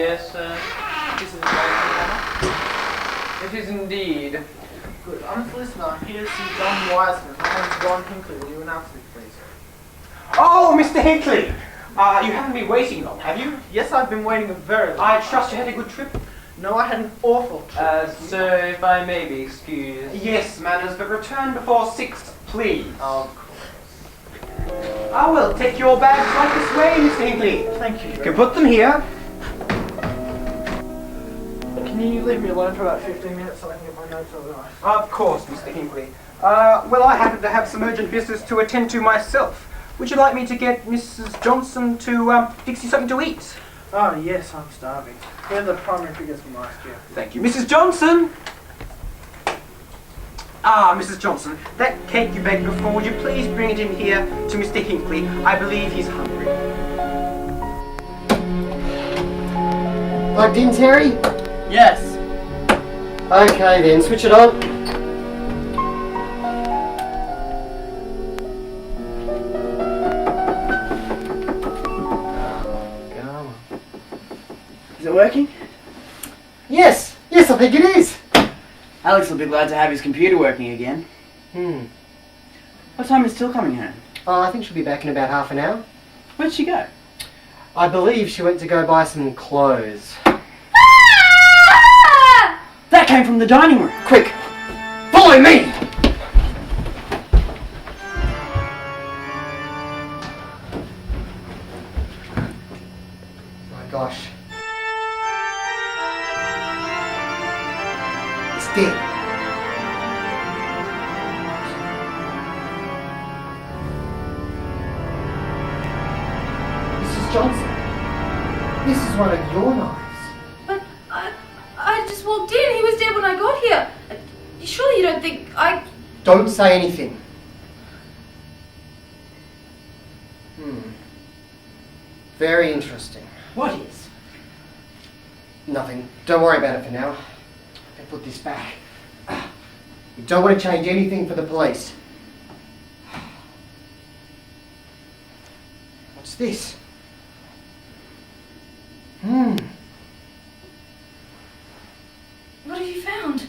Yes, sir. This is Manor. It is indeed. Good. I'm the listener. Here's St. John Wiseman. My name's John Hinckley. Will you announce it, please? Oh, Mr. Hinckley! You haven't been waiting long, have you? Yes, I've been waiting a very long I time. trust you had a good trip? No, I had an awful trip. Sir, if I may be excused. Yes, Manners, but return before 6, please. Of course. I will take your bags right this way, Mr. Hinckley. Thank you. You can put them here. Can you leave me alone for about 15 minutes so I can get my notes organised? Of course, Mr. Hinckley. Well, I happen to have some urgent business to attend to myself. Would you like me to get Mrs. Johnson to fix you something to eat? Oh, yes, I'm starving. We're the primary figures from last year. Thank you. Mrs. Johnson! Ah, Mrs. Johnson, that cake you begged before, would you please bring it in here to Mr. Hinckley? I believe he's hungry. Plugged in, Terry? Yes. Okay then, switch it on. Is it working? Yes, I think it is. Alex will be glad to have his computer working again. What time is Till coming home? Oh, I think she'll be back in about half an hour. Where'd she go? I believe she went to go buy some clothes. That came from the dining room. Quick, follow me! My gosh. It's dead. Mrs. Johnson, this is one of your knives. But I just walked in. He was dead when I got here. Surely you don't think I... Don't say anything. Very interesting. What is? Nothing. Don't worry about it for now. I'll put this back. We don't want to change anything for the police. What's this? What have you found?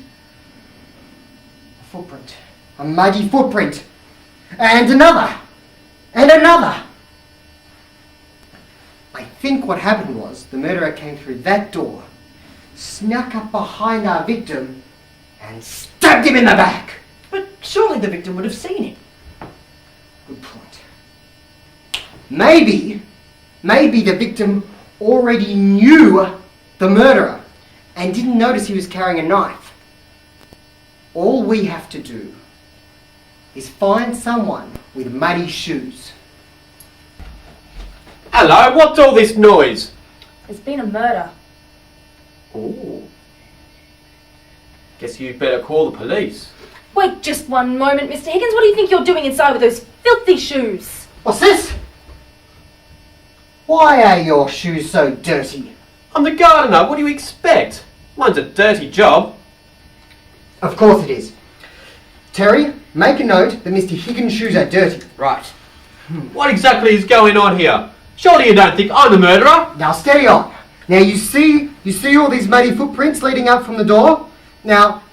A footprint. A muddy footprint. And another. And another. I think what happened was the murderer came through that door, snuck up behind our victim, and stabbed him in the back. But surely the victim would have seen him. Good point. Maybe the victim already knew the murderer and didn't notice he was carrying a knife. All we have to do is find someone with muddy shoes. Hello, what's all this noise? There's been a murder. Oh. Guess you'd better call the police. Wait just one moment, Mr. Higgins. What do you think you're doing inside with those filthy shoes? What's this? Why are your shoes so dirty? I'm the gardener, what do you expect? Mine's a dirty job. Of course it is. Terry, make a note that Mr. Higgins' shoes are dirty. Right. What exactly is going on here? Surely you don't think I'm the murderer? Now steady on. Now you see all these muddy footprints leading up from the door? Now,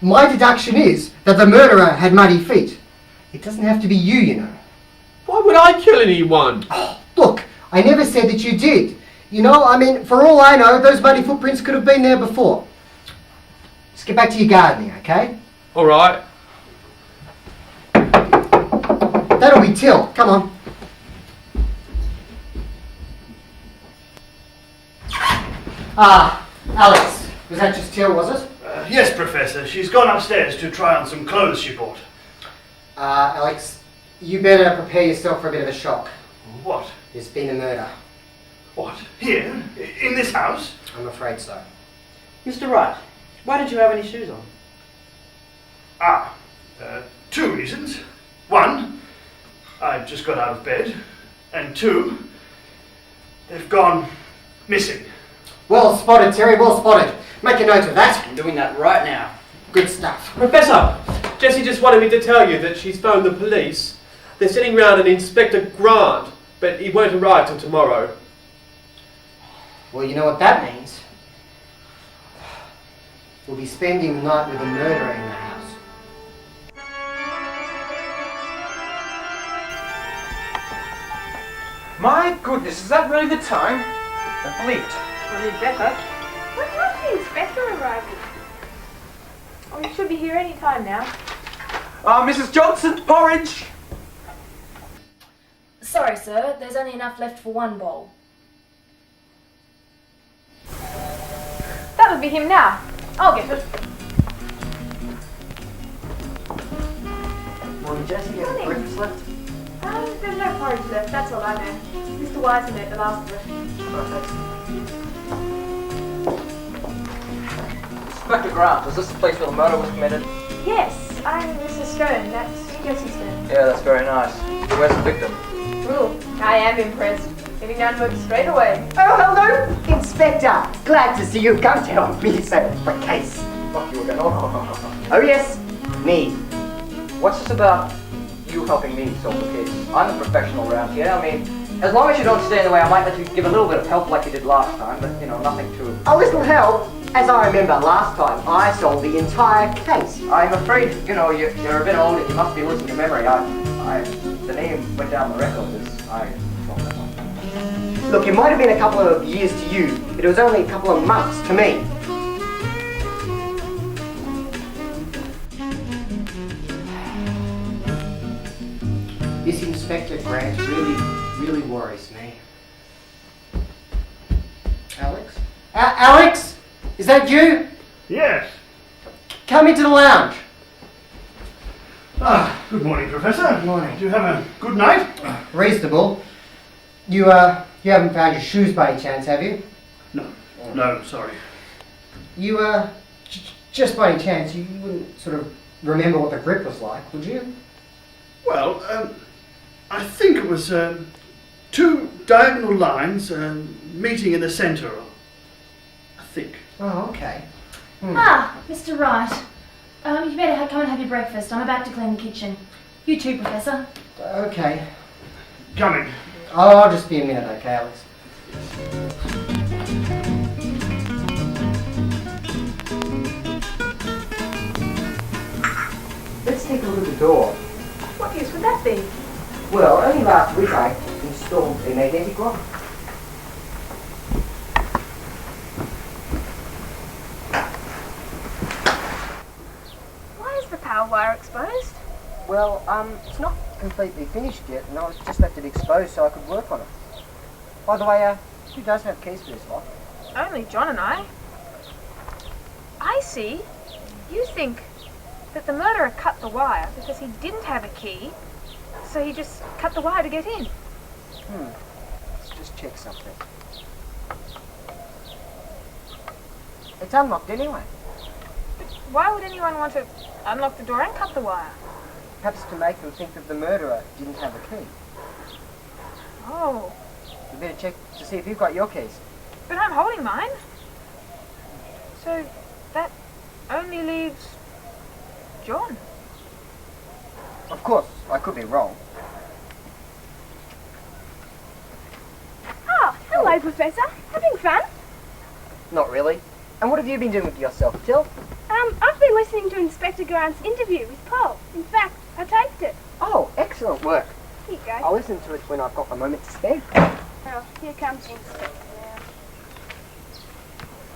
my deduction is that the murderer had muddy feet. It doesn't have to be you, you know. Why would I kill anyone? Look, I never said that you did. You know, I mean, for all I know, those muddy footprints could have been there before. Just get back to your gardening, okay? Alright. That'll be Till. Come on. Alex, was that just Till, was it? Yes, Professor. She's gone upstairs to try on some clothes she bought. Alex, you better prepare yourself for a bit of a shock. What? There's been a murder. What? Here? In this house? I'm afraid so. Mr. Wright, why did you have any shoes on? Two reasons. One, I just got out of bed. And two, they've gone missing. Well spotted, Terry, well spotted. Make a note of that. I'm doing that right now. Good stuff. Professor, Jessie just wanted me to tell you that she's phoned the police. They're sitting round an Inspector Grant, but he won't arrive till tomorrow. Well, you know what that means. We'll be spending the night with a murderer in the house. My goodness, is that really the time? Albeit. Well, you'd better. What time did the inspector arrive? Oh, he should be here any time now. Mrs. Johnson, porridge! Sorry, sir. There's only enough left for one bowl. That would be him now. I'll get it. Morning, Jesse. You have breakfast left? There's no porridge left. That's all I know. Mr. Wiseman ate the last of it. Inspector Grant, is this the place where the murder was committed? Yes, I'm Mrs. Stone. That's Jessie Stone. Yeah, that's very nice. Where's the victim? Ooh, I am impressed. Getting down to it straight away. Oh, hello, Inspector. Glad to see you come to help me solve the case. Fuck you again. Oh. Oh, yes, me. What's this about you helping me solve the case? I'm the professional around here. I mean, as long as you don't stay in the way, I might let you give a little bit of help like you did last time, but, you know, nothing too... A little help. As I remember last time, I solved the entire case. I'm afraid, you know, you're a bit old and you must be losing your memory. The name went down the record as I... Look, it might have been a couple of years to you, but it was only a couple of months to me. This Inspector Grant really worries me. Alex? Alex? Is that you? Yes. Come into the lounge. Good morning, Professor. Good morning. Do you have a good night? Reasonable. You haven't found your shoes by any chance, have you? No, sorry. You, just by any chance, you wouldn't sort of remember what the grip was like, would you? Well, I think it was two diagonal lines meeting in the centre. I think. Oh, okay. Ah, Mr. Wright. You better come and have your breakfast. I'm about to clean the kitchen. You too, Professor. Okay. Coming. I'll just be a minute, okay, Alex? Let's take a look at the door. What use would that be? Well, only last week I installed a magnetic lock. Why is the power wire exposed? Well, it's not completely finished yet, and I was just left it exposed so I could work on it. By the way, who does have keys for this lock? Only John and I. I see. You think that the murderer cut the wire because he didn't have a key, so he just cut the wire to get in. Let's just check something. It's unlocked anyway. But why would anyone want to unlock the door and cut the wire? Perhaps to make them think that the murderer didn't have a key. Oh, You better check to see if you've got your keys. but I'm holding mine. So that only leaves John. Of course, I could be wrong. Oh, hello, Professor. Having fun? Not really. And what have you been doing with yourself, Till? I've been listening to Inspector Grant's interview with Paul. In fact, I taped it. Oh, excellent work. Here you go. I'll listen to it when I've got a moment to spare. Oh, here comes the Inspector now.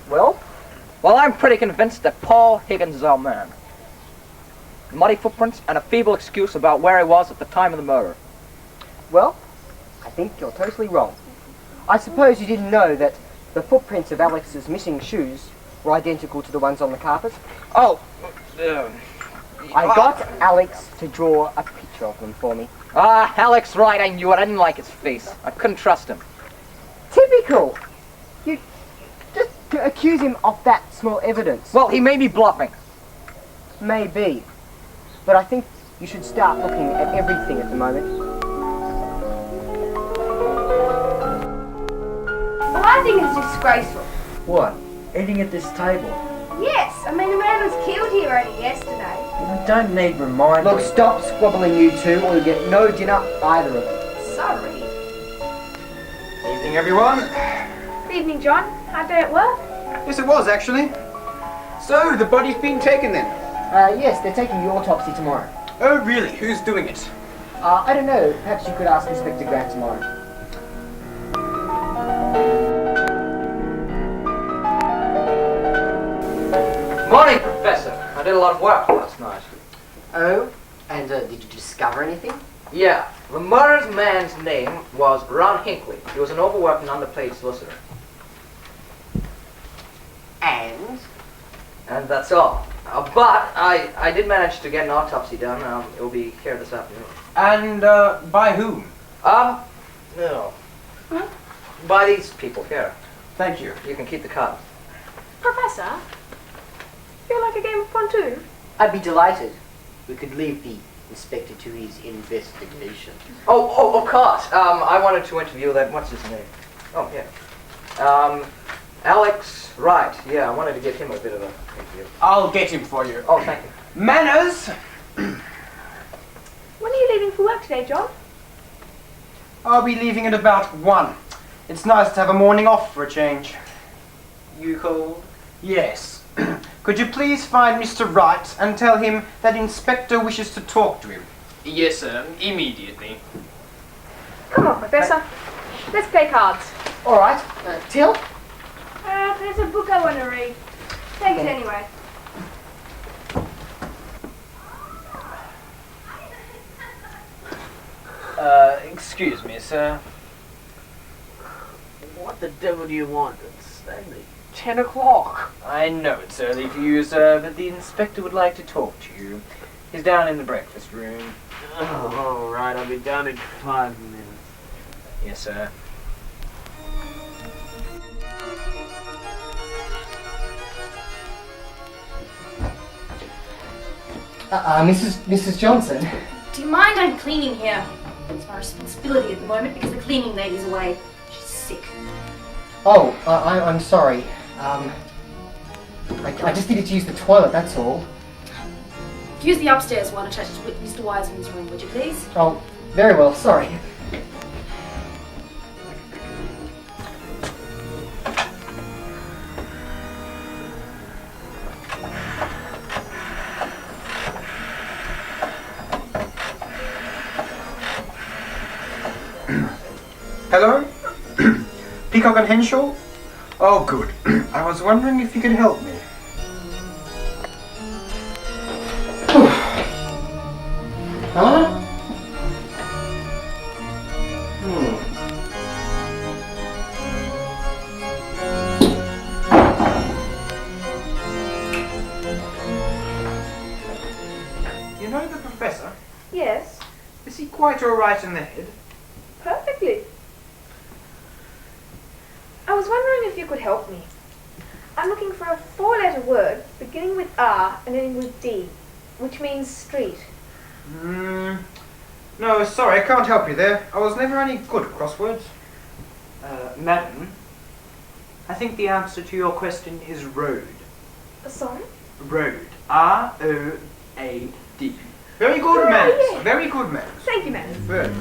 Well? Well, I'm pretty convinced that Paul Higgins is our man. Muddy footprints and a feeble excuse about where he was at the time of the murder. Well, I think you're totally wrong. I suppose you didn't know that the footprints of Alex's missing shoes were identical to the ones on the carpet? Oh, I got Alex to draw a picture of them for me. Alex, right, I knew it. I didn't like his face. I couldn't trust him. Typical! You just accuse him of that small evidence. Well, he may be bluffing. Maybe. But I think you should start looking at everything at the moment. Well, I think it's disgraceful. What? Eating at this table? Yes, I mean, a man was killed here only yesterday. We don't need reminding. Look, stop squabbling, you two, or you'll get no dinner, either of you. Sorry. Evening, everyone. Evening, John. Hard day at work? Yes, it was, actually. So, the body's been taken then? Yes, they're taking the autopsy tomorrow. Oh, really? Who's doing it? I don't know. Perhaps you could ask Inspector Grant tomorrow. Morning, Professor. I did a lot of work last night. Oh? And did you discover anything? Yeah, the murdered man's name was Ron Hinckley. He was an overworked and underpaid solicitor. And? And that's all. But I did manage to get an autopsy done. It will be here this afternoon. And, by whom? No. By these people here. Thank you. You can keep the card. Professor, feel like a game of pontoon? I'd be delighted. We could leave the inspector to his investigation. Oh, of course. I wanted to interview that. What's his name? Oh, yeah. Alex Wright. Yeah, I wanted to give him a bit of an interview. I'll get him for you. Oh, thank you. Manners! When are you leaving for work today, John? I'll be leaving at about 1. It's nice to have a morning off for a change. You cold? Yes. Could you please find Mr. Wright and tell him that Inspector wishes to talk to him? Yes, sir. Immediately. Come on, Professor. Let's play cards. All right. Till? There's a book I want to read. Take it anyway. Excuse me, sir. What the devil do you want? It's only 10 o'clock. I know it's early for you, sir, but the inspector would like to talk to you. He's down in the breakfast room. Oh, all right. I'll be down in 5 minutes. Yes, sir. Mrs. Johnson. Do you mind? I'm cleaning here. It's my responsibility at the moment because the cleaning lady's away. She's sick. Oh, I'm sorry. I just needed to use the toilet, that's all. Use the upstairs one attached to Mr. Wiseman's room, would you please? Oh, very well, sorry. Hello? Peacock and Henshaw? Oh, good. I was wondering if you could help me. Huh? You know the professor? Yes, Is he quite all right in the head? perfectly. I was wondering if you could help me. I'm looking for a 4-letter word beginning with R and ending with D, which means street. No, sorry, I can't help you there. I was never any good at crosswords. Madam, I think the answer to your question is road. Sorry? Road. R-O-A-D. Very good, Oh, Menace. yeah. Very good, Menace. Thank you, Menace. Good.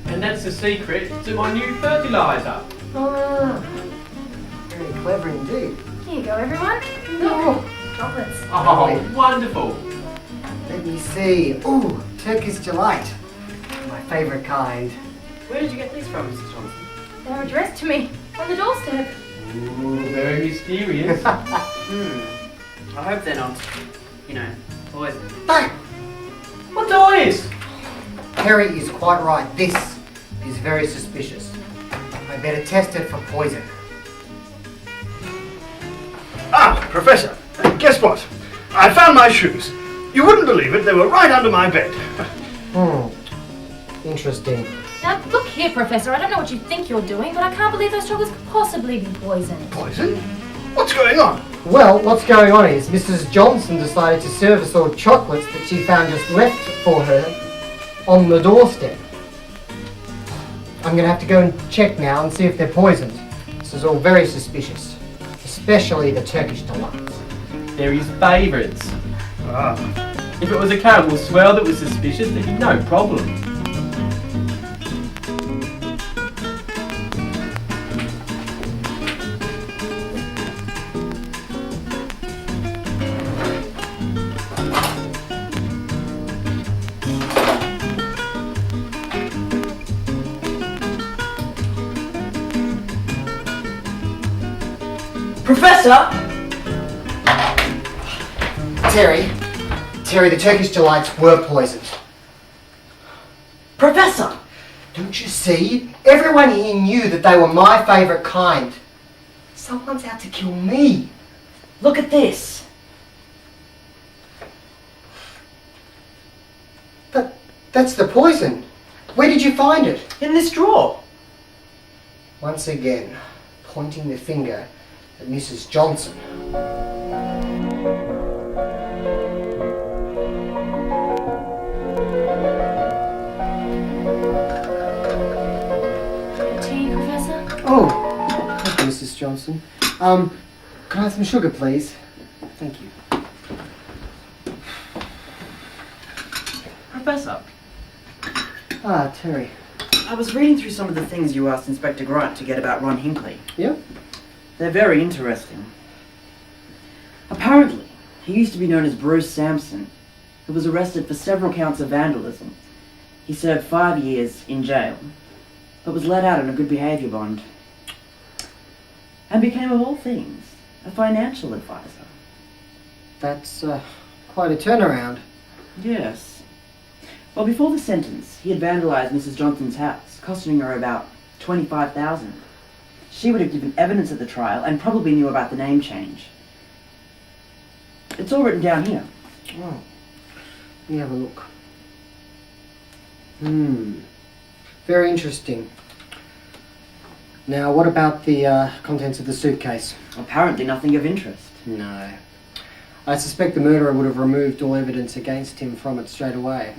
And that's the secret to my new fertilizer. Ah, very clever indeed. Here you go, everyone. Look, chocolates. Oh, wonderful. Let me see. Ooh, Turkish delight. My favourite kind. Where did you get these from, Mrs. Johnson? They were addressed to me on the doorstep. Ooh, very mysterious. I hope they're not, poison. What toys? Harry is quite right. This is very suspicious. I better test it for poison. Ah, Professor, guess what? I found my shoes. You wouldn't believe it, they were right under my bed. Interesting. Now, look here, Professor. I don't know what you think you're doing, but I can't believe those chocolates could possibly be poisoned. Poison? What's going on? Well, what's going on is Mrs. Johnson decided to serve us all chocolates that she found just left for her on the doorstep. I'm going to have to go and check now and see if they're poisoned. This is all very suspicious, especially the Turkish delights. They're his favourites. Ah. If it was a caramel swirl that was suspicious, there'd be no problem. Professor! Terry, the Turkish delights were poisoned. Professor! Don't you see? Everyone here knew that they were my favourite kind. Someone's out to kill me. Look at this. That's the poison. Where did you find it? In this drawer. Once again, pointing the finger at Mrs. Johnson. Tea, Professor? Oh, thank you, Mrs. Johnson. Can I have some sugar, please? Thank you. Professor, Ah, Terry. I was reading through some of the things you asked Inspector Grant to get about Ron Hinckley. Yeah? They're very interesting. Apparently, he used to be known as Bruce Sampson, who was arrested for several counts of vandalism. He served 5 years in jail, but was let out on a good behaviour bond, and became, of all things, a financial advisor. That's quite a turnaround. Yes. Well, before the sentence, he had vandalised Mrs. Johnson's house, costing her about $25,000. She would have given evidence at the trial and probably knew about the name change. It's all written down here. Oh, let me have a look. Very interesting. Now, what about the contents of the suitcase? Apparently nothing of interest. No. I suspect the murderer would have removed all evidence against him from it straight away.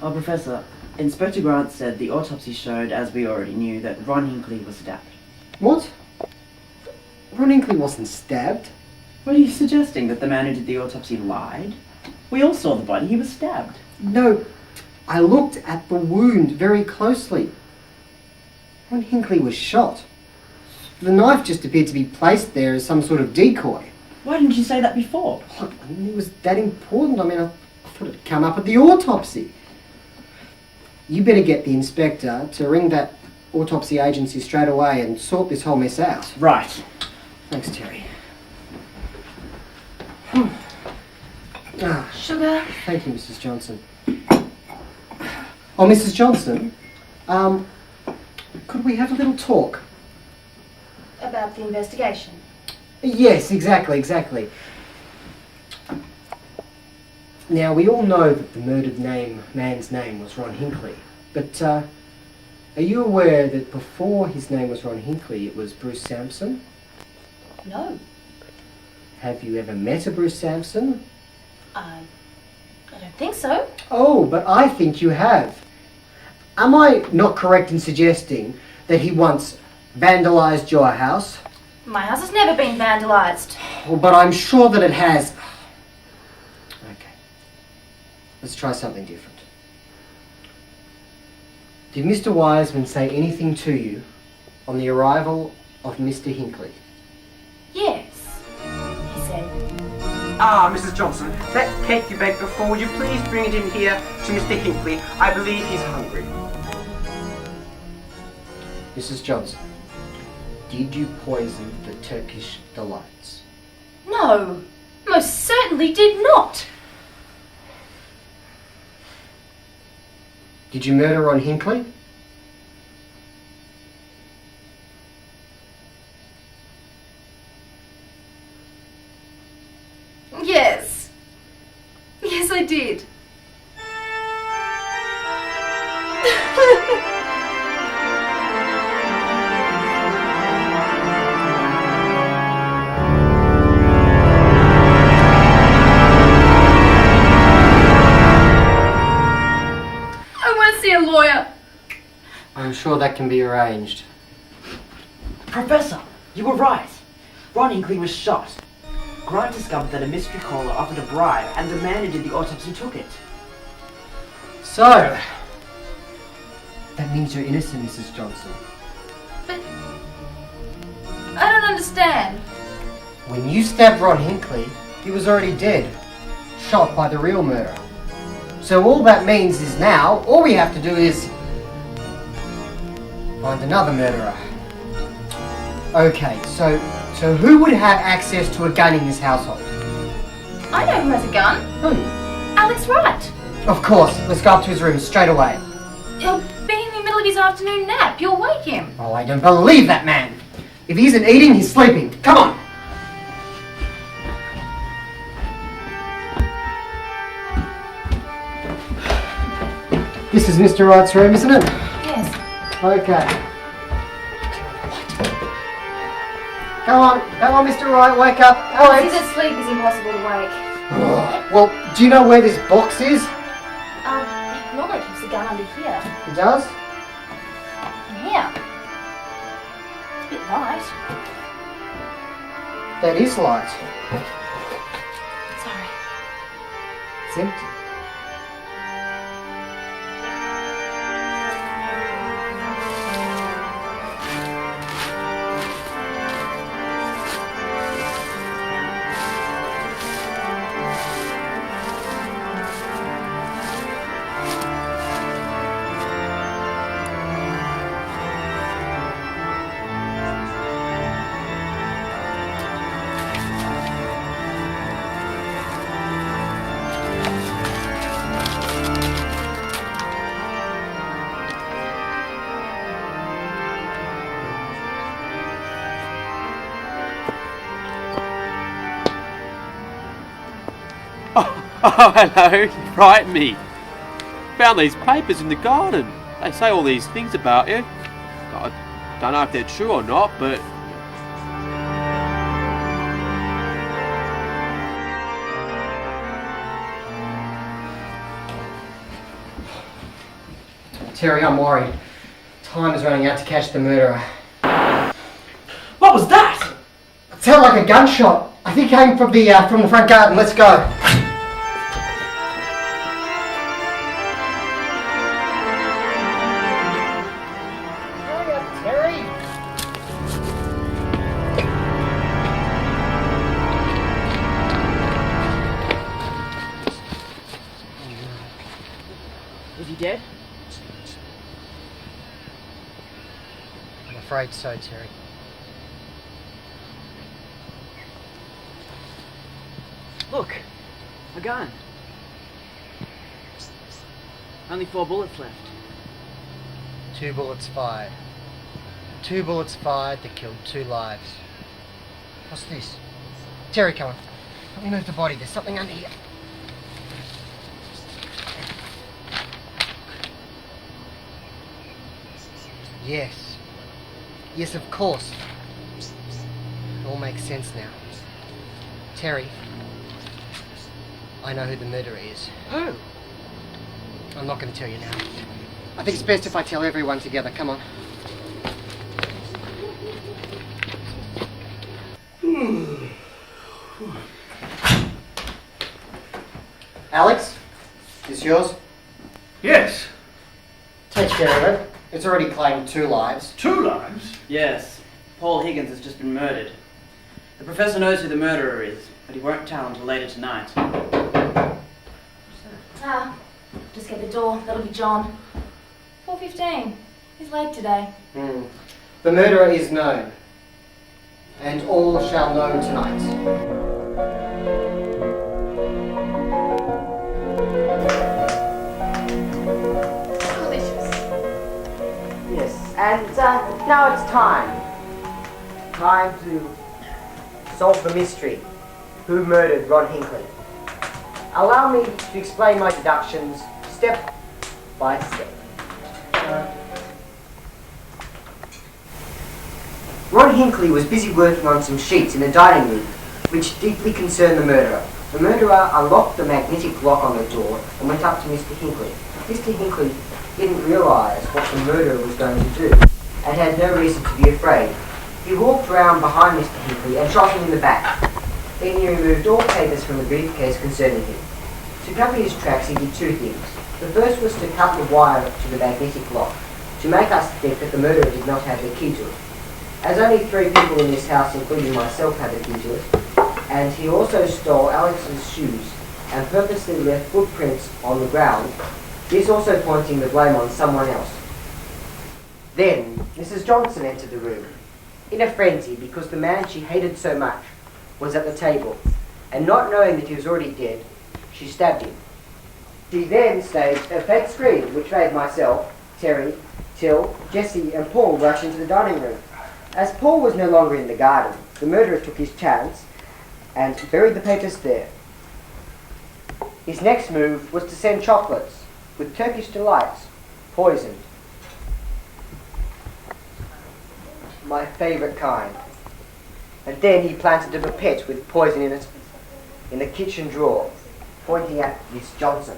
Well, Professor, Inspector Grant said the autopsy showed, as we already knew, that Ron Hinckley was stabbed. What? Ron Hinckley wasn't stabbed. What are you suggesting, that the man who did the autopsy lied? We all saw the body, he was stabbed. No, I looked at the wound very closely. Ron Hinckley was shot. The knife just appeared to be placed there as some sort of decoy. Why didn't you say that before? Look, I mean, it was that important. I mean, I thought it'd come up at the autopsy. You better get the inspector to ring that autopsy agency straight away and sort this whole mess out. Right. Thanks, Terry. Sugar? Thank you, Mrs. Johnson. Oh, Mrs. Johnson, could we have a little talk? About the investigation. Yes, exactly. Now, we all know that the murdered man's name was Ron Hinckley, but are you aware that before his name was Ron Hinckley, it was Bruce Sampson? No. Have you ever met a Bruce Sampson? I don't think so. Oh, but I think you have. Am I not correct in suggesting that he once vandalised your house? My house has never been vandalised. Oh, but I'm sure that it has. Okay. Let's try something different. Did Mr. Wiseman say anything to you on the arrival of Mr. Hinckley? Yes. He said, Ah, Mrs. Johnson, that cake you baked before, would you please bring it in here to Mr. Hinckley? I believe he's hungry. Mrs. Johnson, did you poison the Turkish delights? no, most certainly did not. Did you murder Ron Hinckley? Yes. did. I want to see a lawyer. I'm sure that can be arranged. Professor, you were right. Ron Hinkley was shot. Grant discovered that a mystery caller offered a bribe and the man who did the autopsy took it. So, that means you're innocent, Mrs. Johnson. But I don't understand. When you stabbed Ron Hinkley, he was already dead, shot by the real murderer. So all that means is now, all we have to do is find another murderer. Okay, so who would have access to a gun in this household? I know who has a gun. Who? Alex Wright. Of course, let's go up to his room straight away. He'll be in the middle of his afternoon nap. You'll wake him. Oh, I don't believe that man. If he isn't eating, he's sleeping. Come on. This is Mr. Wright's room, isn't it? Yes. Okay. Come on, Mr. Wright, wake up. Alex! He's asleep. It's impossible to wake. Well, do you know where this box is? He normally keeps the gun under here. He does? Here. It's a bit light. That is light. Sorry. It's empty. Oh, hello, you frightened me. Found these papers in the garden. They say all these things about you. I don't know if they're true or not, but... Terry, I'm worried. Time is running out to catch the murderer. What was that? It sounded like a gunshot. I think it came from the front garden. Let's go. Hurry up, Terry. Is he dead? I'm afraid so, Terry. Look, a gun. Only 4 bullets left. 2 bullets fired. 2 bullets fired that killed 2 lives. What's this? Terry, come on. Let me move the body. There's something under here. Yes. Yes, of course. It all makes sense now. Terry, I know who the murderer is. Who? I'm not going to tell you now. I think it's best if I tell everyone together. Come on. Alex, is this yours? Yes. Take care of it. It's already claimed 2 lives. 2 lives? Yes. Paul Higgins has just been murdered. The professor knows who the murderer is, but he won't tell until later tonight. Just get the door. That'll be John. 4:15. He's late today. The murderer is known, and all shall know tonight. Delicious. Yes, and now it's time. Time to solve the mystery. Who murdered Ron Hinkley? Allow me to explain my deductions step by step. Ron Hinckley was busy working on some sheets in the dining room, which deeply concerned the murderer. The murderer unlocked the magnetic lock on the door and went up to Mr. Hinckley. Mr. Hinckley didn't realise what the murderer was going to do, and had no reason to be afraid. He walked round behind Mr. Hinckley and shot him in the back. Then he removed all papers from the briefcase concerning him. To cover his tracks, he did two things. The first was to cut the wire to the magnetic lock, to make us think that the murderer did not have the key to it. As only 3 people in this house, including myself, had the key to it, and he also stole Alex's shoes and purposely left footprints on the ground, this also pointing the blame on someone else. Then, Mrs. Johnson entered the room, in a frenzy because the man she hated so much was at the table, and not knowing that he was already dead, she stabbed him. She then staged a fake scream which made myself, Terry, Till, Jessie and Paul rush into the dining room. As Paul was no longer in the garden, the murderer took his chance and buried the papers there. His next move was to send chocolates, with Turkish delights, poisoned. My favourite kind. And then he planted a pipette with poison in it in the kitchen drawer, pointing at Miss Johnson.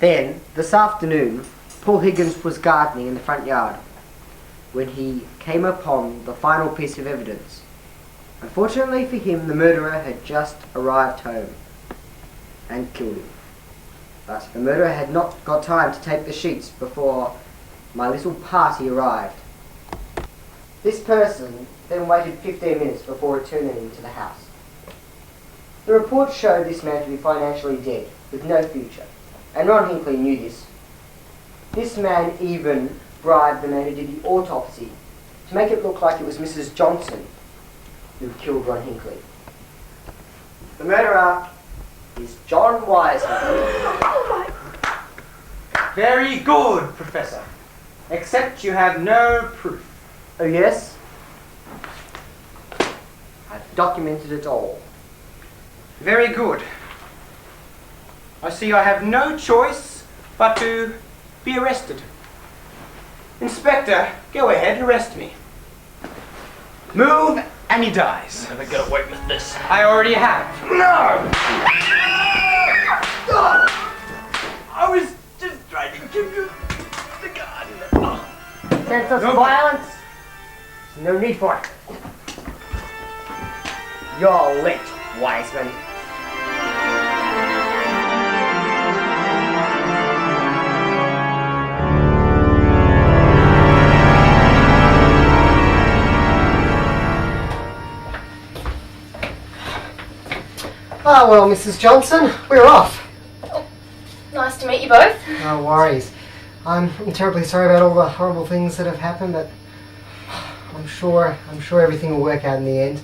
Then, this afternoon, Paul Higgins was gardening in the front yard when he came upon the final piece of evidence. Unfortunately for him, the murderer had just arrived home and killed him. But the murderer had not got time to take the sheets before my little party arrived. This person then waited 15 minutes before returning into the house. The report showed this man to be financially dead, with no future, and Ron Hinckley knew this. This man even bribed the man who did the autopsy to make it look like it was Mrs. Johnson who killed Ron Hinckley. The murderer is John Wiseman. Very good, Professor. Except you have no proof. Oh yes? I've documented it all. Very good. I see I have no choice but to be arrested. Inspector, go ahead and arrest me. Move and he dies. I'm gonna get away with this. I already have. No! I was just trying to give you the gun. Senseless violence? No need for it. You're late, Wiseman. Ah, well, Mrs. Johnson, we're off. Nice to meet you both. No worries. I'm terribly sorry about all the horrible things that have happened, but I'm sure everything will work out in the end.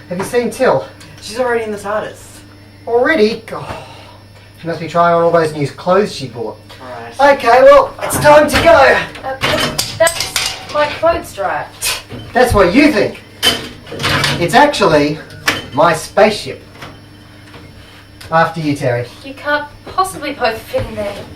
Have you seen Till? She's already in the TARDIS. Already? Oh, she must be trying on all those new clothes she bought. Alright. Okay, well, it's time to go. That's my clothes dryer. That's what you think. It's actually my spaceship. After you, Terry. You can't possibly both fit in there.